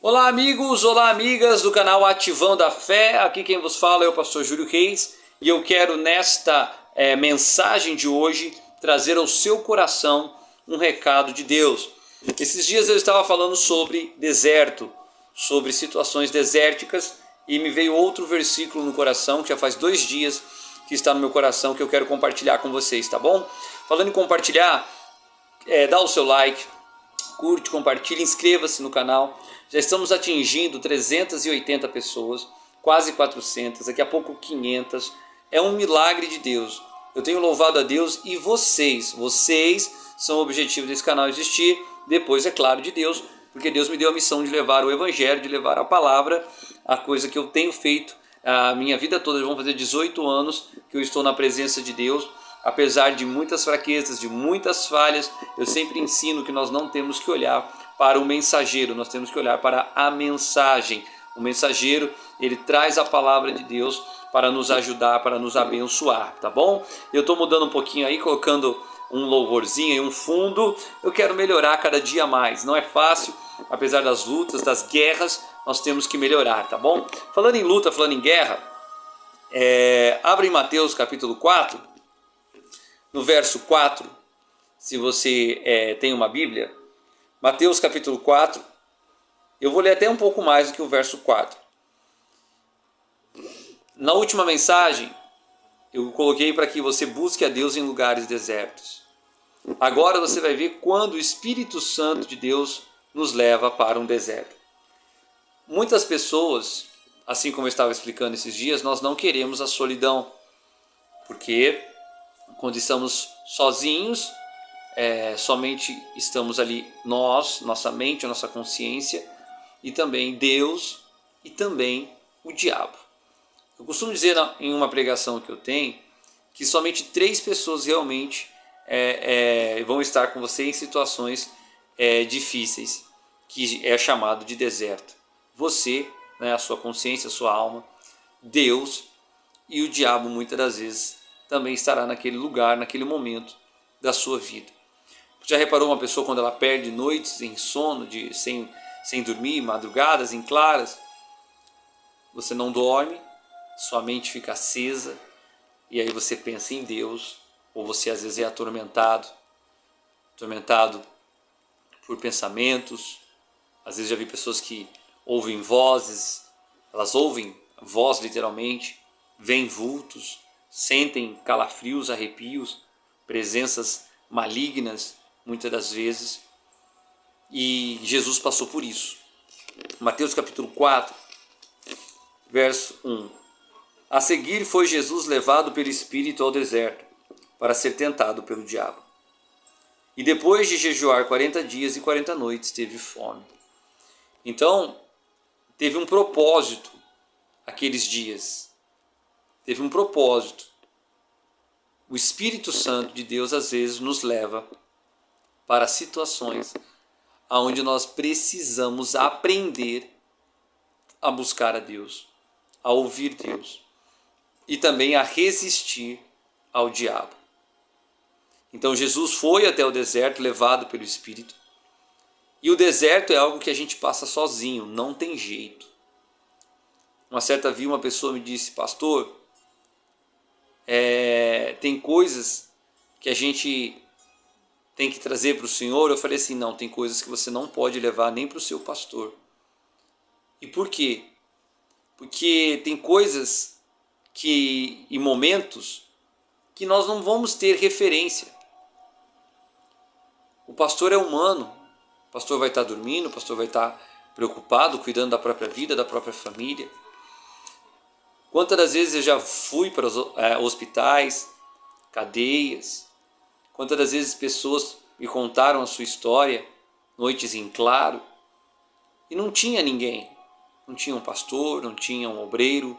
Olá amigos, olá amigas do canal Ativando a Fé, aqui quem vos fala é o pastor Júlio Reis e eu quero nesta mensagem de hoje trazer ao seu coração um recado de Deus. Esses dias eu estava falando sobre deserto, sobre situações desérticas e me veio outro versículo no coração que já faz 2 dias que está no meu coração que eu quero compartilhar com vocês, tá bom? Falando em compartilhar, dá o seu like, curte, compartilhe, inscreva-se no canal. Já estamos atingindo 380 pessoas, quase 400, daqui a pouco 500. É um milagre de Deus. Eu tenho louvado a Deus e vocês são o objetivo desse canal existir. Depois, é claro, de Deus, porque Deus me deu a missão de levar o Evangelho, de levar a palavra, a coisa que eu tenho feito a minha vida toda. Vão fazer 18 anos que eu estou na presença de Deus. Apesar de muitas fraquezas, de muitas falhas, eu sempre ensino que nós não temos que olhar para o mensageiro, nós temos que olhar para a mensagem. O mensageiro, ele traz a palavra de Deus para nos ajudar, para nos abençoar, tá bom? Eu estou mudando um pouquinho aí, colocando um louvorzinho e um fundo. Eu quero melhorar cada dia mais. Não é fácil, apesar das lutas, das guerras, nós temos que melhorar, tá bom? Falando em luta, falando em guerra, abre em Mateus capítulo 4, no verso 4, se você tem uma Bíblia, Mateus capítulo 4, eu vou ler até um pouco mais do que o verso 4. Na última mensagem, eu coloquei para que você busque a Deus em lugares desertos. Agora você vai ver quando o Espírito Santo de Deus nos leva para um deserto. Muitas pessoas, assim como eu estava explicando esses dias, nós não queremos a solidão, porque quando estamos sozinhos, somente estamos ali nós, nossa mente, nossa consciência, e também Deus e também o diabo. Eu costumo dizer em uma pregação que eu tenho que somente 3 pessoas realmente vão estar com você em situações difíceis, que é chamado de deserto. Você, né, a sua consciência, a sua alma, Deus, e o diabo muitas das vezes também estará naquele lugar, naquele momento da sua vida. Já reparou uma pessoa quando ela perde noites em sono, sem dormir, madrugadas em claras? Você não dorme, sua mente fica acesa, e aí você pensa em Deus, ou você às vezes é atormentado por pensamentos. Às vezes já vi pessoas que ouvem vozes, elas ouvem voz literalmente, veem vultos, sentem calafrios, arrepios, presenças malignas, muitas das vezes, e Jesus passou por isso. Mateus capítulo 4, verso 1. A seguir foi Jesus levado pelo Espírito ao deserto, para ser tentado pelo diabo. E depois de jejuar 40 dias e 40 noites, teve fome. Então, teve um propósito aqueles dias. Teve um propósito. O Espírito Santo de Deus às vezes nos leva para situações onde nós precisamos aprender a buscar a Deus, a ouvir Deus e também a resistir ao diabo. Então Jesus foi até o deserto levado pelo Espírito, e o deserto é algo que a gente passa sozinho, não tem jeito. Uma certa vez uma pessoa me disse: pastor, tem coisas que a gente tem que trazer para o Senhor. Eu falei assim: não, tem coisas que você não pode levar nem para o seu pastor. E por quê? Porque tem coisas e momentos que nós não vamos ter referência. O pastor é humano, o pastor vai estar dormindo, o pastor vai estar preocupado, cuidando da própria vida, da própria família. Quantas das vezes eu já fui para os hospitais, cadeias, quantas das vezes pessoas me contaram a sua história, noites em claro, e não tinha ninguém, não tinha um pastor, não tinha um obreiro,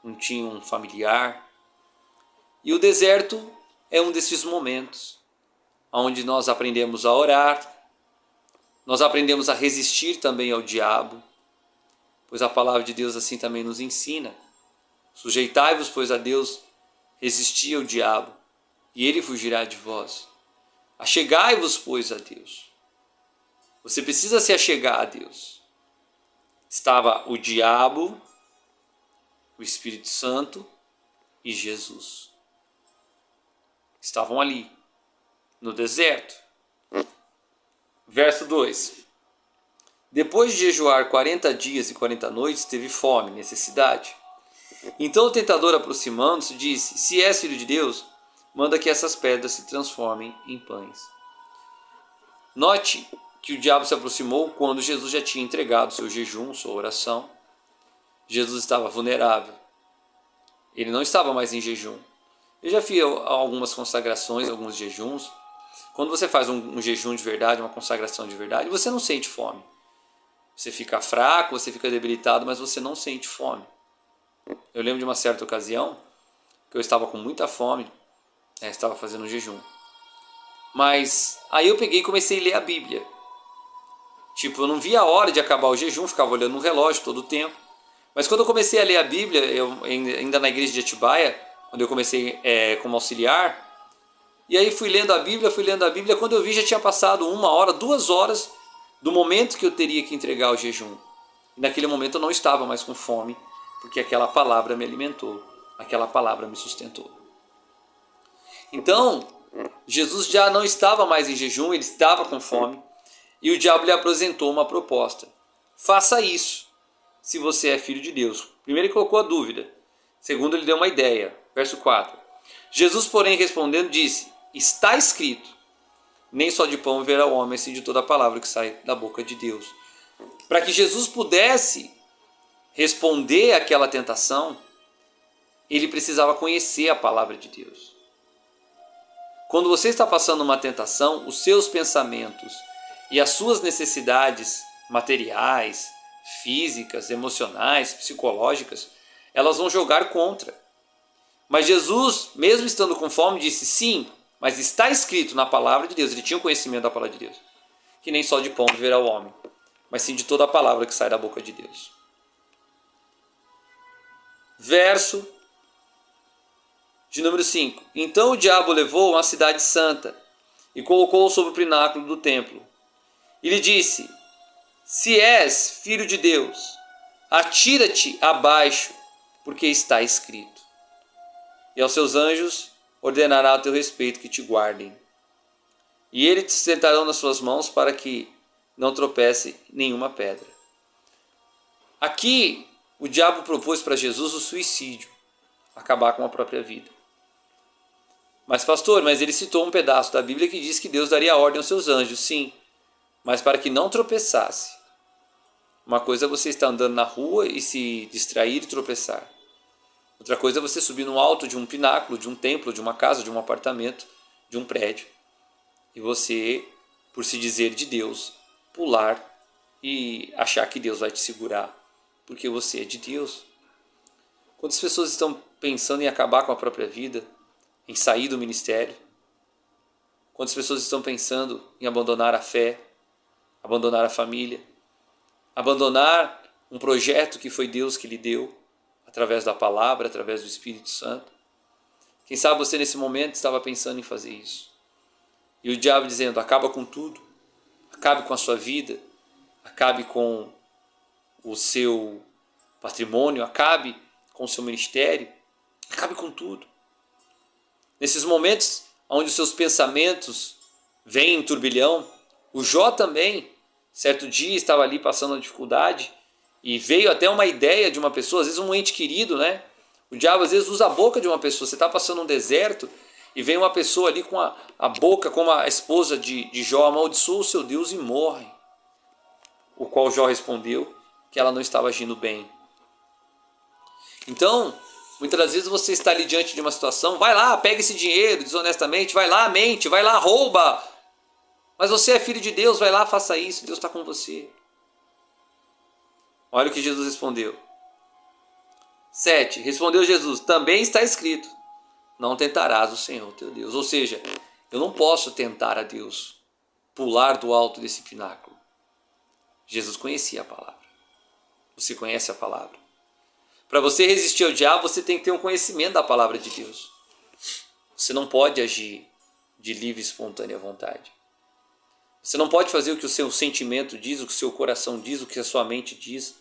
não tinha um familiar. E o deserto é um desses momentos onde nós aprendemos a orar, nós aprendemos a resistir também ao diabo, pois a palavra de Deus assim também nos ensina. Sujeitai-vos, pois, a Deus, resisti ao diabo, e ele fugirá de vós. Achegai-vos, pois, a Deus. Você precisa se achegar a Deus. Estava o diabo, o Espírito Santo e Jesus. Estavam ali, no deserto. Verso 2. Depois de jejuar 40 dias e 40 noites, teve fome, necessidade. Então o tentador, aproximando-se, disse: Se és filho de Deus, manda que essas pedras se transformem em pães. Note que o diabo se aproximou quando Jesus já tinha entregado seu jejum, sua oração. Jesus estava vulnerável. Ele não estava mais em jejum. Eu já fiz algumas consagrações, alguns jejuns. Quando você faz um jejum de verdade, uma consagração de verdade, você não sente fome. Você fica fraco, você fica debilitado, mas você não sente fome. Eu lembro de uma certa ocasião que eu estava com muita fome, estava fazendo um jejum. Mas aí eu peguei e comecei a ler a Bíblia. Tipo, eu não via a hora de acabar o jejum, ficava olhando no relógio todo o tempo. Mas quando eu comecei a ler a Bíblia, eu ainda na igreja de Atibaia, quando eu comecei como auxiliar, e aí fui lendo a Bíblia, quando eu vi já tinha passado 1 hora, 2 horas do momento que eu teria que entregar o jejum. E naquele momento eu não estava mais com fome, porque aquela palavra me alimentou, aquela palavra me sustentou. Então, Jesus já não estava mais em jejum, ele estava com fome, e o diabo lhe apresentou uma proposta. Faça isso, se você é filho de Deus. Primeiro ele colocou a dúvida, segundo ele deu uma ideia. Verso 4. Jesus, porém, respondendo, disse: Está escrito, nem só de pão viverá o homem, mas sim de toda a palavra que sai da boca de Deus. Para que Jesus pudesse responder àquela tentação, ele precisava conhecer a palavra de Deus. Quando você está passando uma tentação, os seus pensamentos e as suas necessidades materiais, físicas, emocionais, psicológicas, elas vão jogar contra. Mas Jesus, mesmo estando com fome, disse: sim, mas está escrito na palavra de Deus. Ele tinha o conhecimento da palavra de Deus, que nem só de pão viverá o homem, mas sim de toda a palavra que sai da boca de Deus. Verso de número 5. Então o diabo levou a uma cidade santa e colocou-o sobre o pináculo do templo. E lhe disse: Se és filho de Deus, atira-te abaixo, porque está escrito: E aos seus anjos ordenará a teu respeito que te guardem. E eles te sentarão nas suas mãos para que não tropece nenhuma pedra. Aqui o diabo propôs para Jesus o suicídio, acabar com a própria vida. Mas pastor, ele citou um pedaço da Bíblia que diz que Deus daria ordem aos seus anjos, sim, mas para que não tropeçasse. Uma coisa é você estar andando na rua e se distrair e tropeçar. Outra coisa é você subir no alto de um pináculo, de um templo, de uma casa, de um apartamento, de um prédio, e você, por se dizer de Deus, pular e achar que Deus vai te segurar, porque você é de Deus. Quantas pessoas estão pensando em acabar com a própria vida, em sair do ministério? Quantas pessoas estão pensando em abandonar a fé, abandonar a família, abandonar um projeto que foi Deus que lhe deu, através da palavra, através do Espírito Santo? Quem sabe você nesse momento estava pensando em fazer isso. E o diabo dizendo: acaba com tudo, acabe com a sua vida, acabe com o seu patrimônio, acabe com o seu ministério, acabe com tudo. Nesses momentos onde os seus pensamentos vêm em turbilhão, o Jó também, certo dia, estava ali passando uma dificuldade e veio até uma ideia de uma pessoa, às vezes um ente querido, né? O diabo às vezes usa a boca de uma pessoa. Você está passando um deserto e vem uma pessoa ali com a boca, como a esposa de Jó: amaldiçoa o seu Deus e morre. O qual Jó respondeu que ela não estava agindo bem. Então, muitas das vezes você está ali diante de uma situação: vai lá, pega esse dinheiro desonestamente, vai lá, mente, vai lá, rouba. Mas você é filho de Deus, vai lá, faça isso, Deus está com você. Olha o que Jesus respondeu. 7. Respondeu Jesus: também está escrito: não tentarás o Senhor teu Deus. Ou seja, eu não posso tentar a Deus, pular do alto desse pináculo. Jesus conhecia a palavra. Você conhece a palavra? Para você resistir ao diabo, você tem que ter um conhecimento da palavra de Deus. Você não pode agir de livre e espontânea vontade. Você não pode fazer o que o seu sentimento diz, o que o seu coração diz, o que a sua mente diz.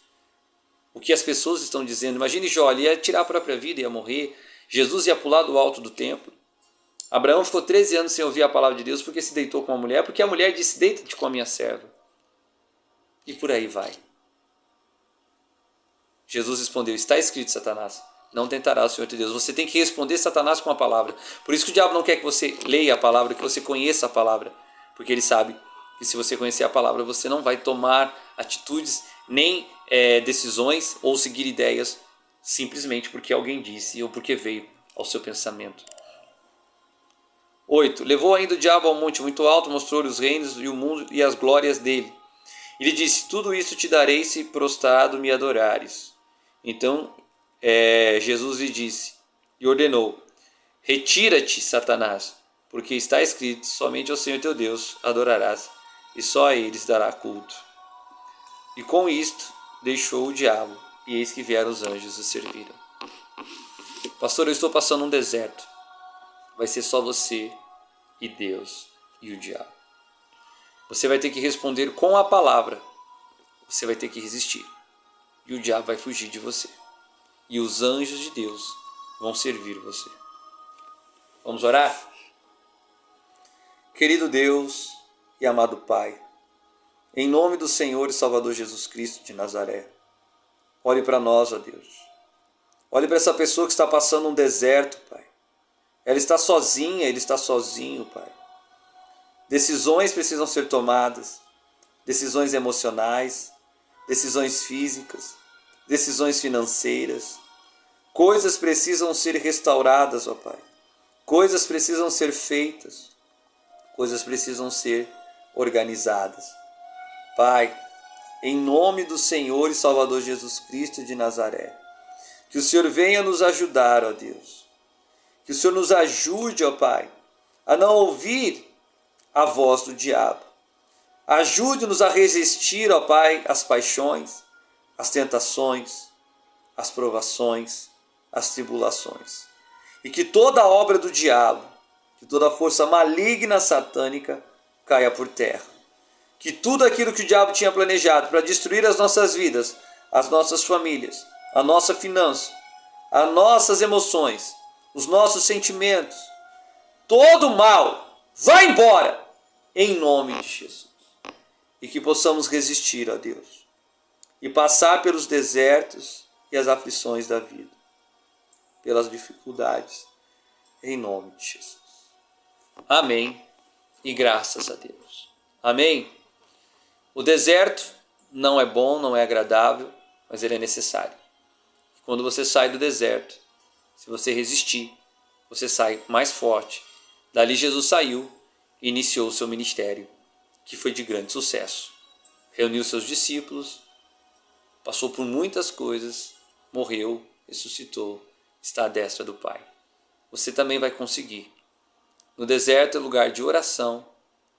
o que as pessoas estão dizendo. Imagine Jó, ele ia tirar a própria vida, ia morrer. Jesus ia pular do alto do templo. Abraão ficou 13 anos sem ouvir a palavra de Deus porque se deitou com uma mulher, porque a mulher disse, deita-te com a minha serva. E por aí vai. Jesus respondeu, está escrito, Satanás, não tentará o Senhor teu Deus. Você tem que responder Satanás com a palavra. Por isso que o diabo não quer que você leia a palavra, que você conheça a palavra. Porque ele sabe que se você conhecer a palavra, você não vai tomar atitudes, nem decisões ou seguir ideias, simplesmente porque alguém disse ou porque veio ao seu pensamento. 8. Levou ainda o diabo ao monte muito alto, mostrou-lhe os reinos e o mundo e as glórias dele. Ele disse, tudo isso te darei se prostrado me adorares. Então Jesus lhe disse e ordenou, retira-te, Satanás, porque está escrito, somente ao Senhor teu Deus adorarás, e só a ele dará culto. E com isto deixou o diabo, e eis que vieram os anjos e serviram. Pastor, eu estou passando um deserto. Vai ser só você e Deus e o diabo. Você vai ter que responder com a palavra. Você vai ter que resistir. E o diabo vai fugir de você. E os anjos de Deus vão servir você. Vamos orar? Querido Deus e amado Pai, em nome do Senhor e Salvador Jesus Cristo de Nazaré, olhe para nós, ó Deus. Olhe para essa pessoa que está passando um deserto, Pai. Ela está sozinha, ele está sozinho, Pai. Decisões precisam ser tomadas, decisões emocionais, decisões físicas, decisões financeiras. Coisas precisam ser restauradas, ó Pai. Coisas precisam ser feitas, coisas precisam ser organizadas. Pai, em nome do Senhor e Salvador Jesus Cristo de Nazaré, que o Senhor venha nos ajudar, ó Deus. Que o Senhor nos ajude, ó Pai, a não ouvir a voz do diabo. Ajude-nos a resistir, ó Pai, às paixões, às tentações, às provações, às tribulações. E que toda a obra do diabo, que toda a força maligna satânica caia por terra. Que tudo aquilo que o diabo tinha planejado para destruir as nossas vidas, as nossas famílias, a nossa finança, as nossas emoções, os nossos sentimentos, todo o mal, vai embora, em nome de Jesus. E que possamos resistir a Deus e passar pelos desertos e as aflições da vida, pelas dificuldades, em nome de Jesus. Amém e graças a Deus. Amém. O deserto não é bom, não é agradável, mas ele é necessário. Quando você sai do deserto, se você resistir, você sai mais forte. Dali Jesus saiu e iniciou o seu ministério, que foi de grande sucesso. Reuniu seus discípulos, passou por muitas coisas, morreu, ressuscitou, está à destra do Pai. Você também vai conseguir. No deserto é lugar de oração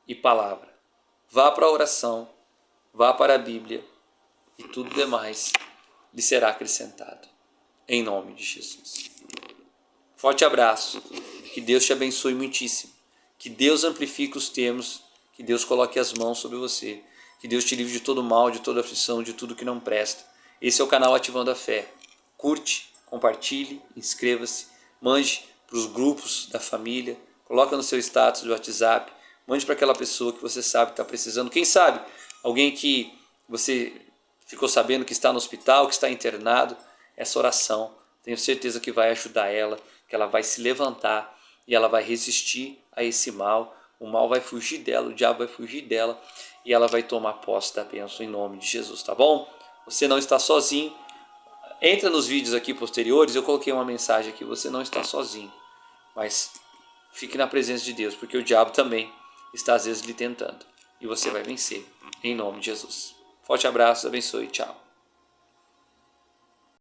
e palavra. Vá para a oração, vá para a Bíblia e tudo demais lhe será acrescentado. Em nome de Jesus. Forte abraço. Que Deus te abençoe muitíssimo. Que Deus amplifique os termos. Que Deus coloque as mãos sobre você. Que Deus te livre de todo mal, de toda aflição, de tudo que não presta. Esse é o canal Ativando a Fé. Curte, compartilhe, inscreva-se, mande para os grupos da família, coloca no seu status do WhatsApp, mande para aquela pessoa que você sabe que está precisando. Quem sabe alguém que você ficou sabendo que está no hospital, que está internado. Essa oração, tenho certeza que vai ajudar ela, que ela vai se levantar e ela vai resistir a esse mal. O mal vai fugir dela, o diabo vai fugir dela e ela vai tomar posse da bênção em nome de Jesus, tá bom? Você não está sozinho. Entra nos vídeos aqui posteriores, eu coloquei uma mensagem aqui, você não está sozinho. Mas fique na presença de Deus, porque o diabo também está às vezes lhe tentando. E você vai vencer, em nome de Jesus. Forte abraço, abençoe, tchau.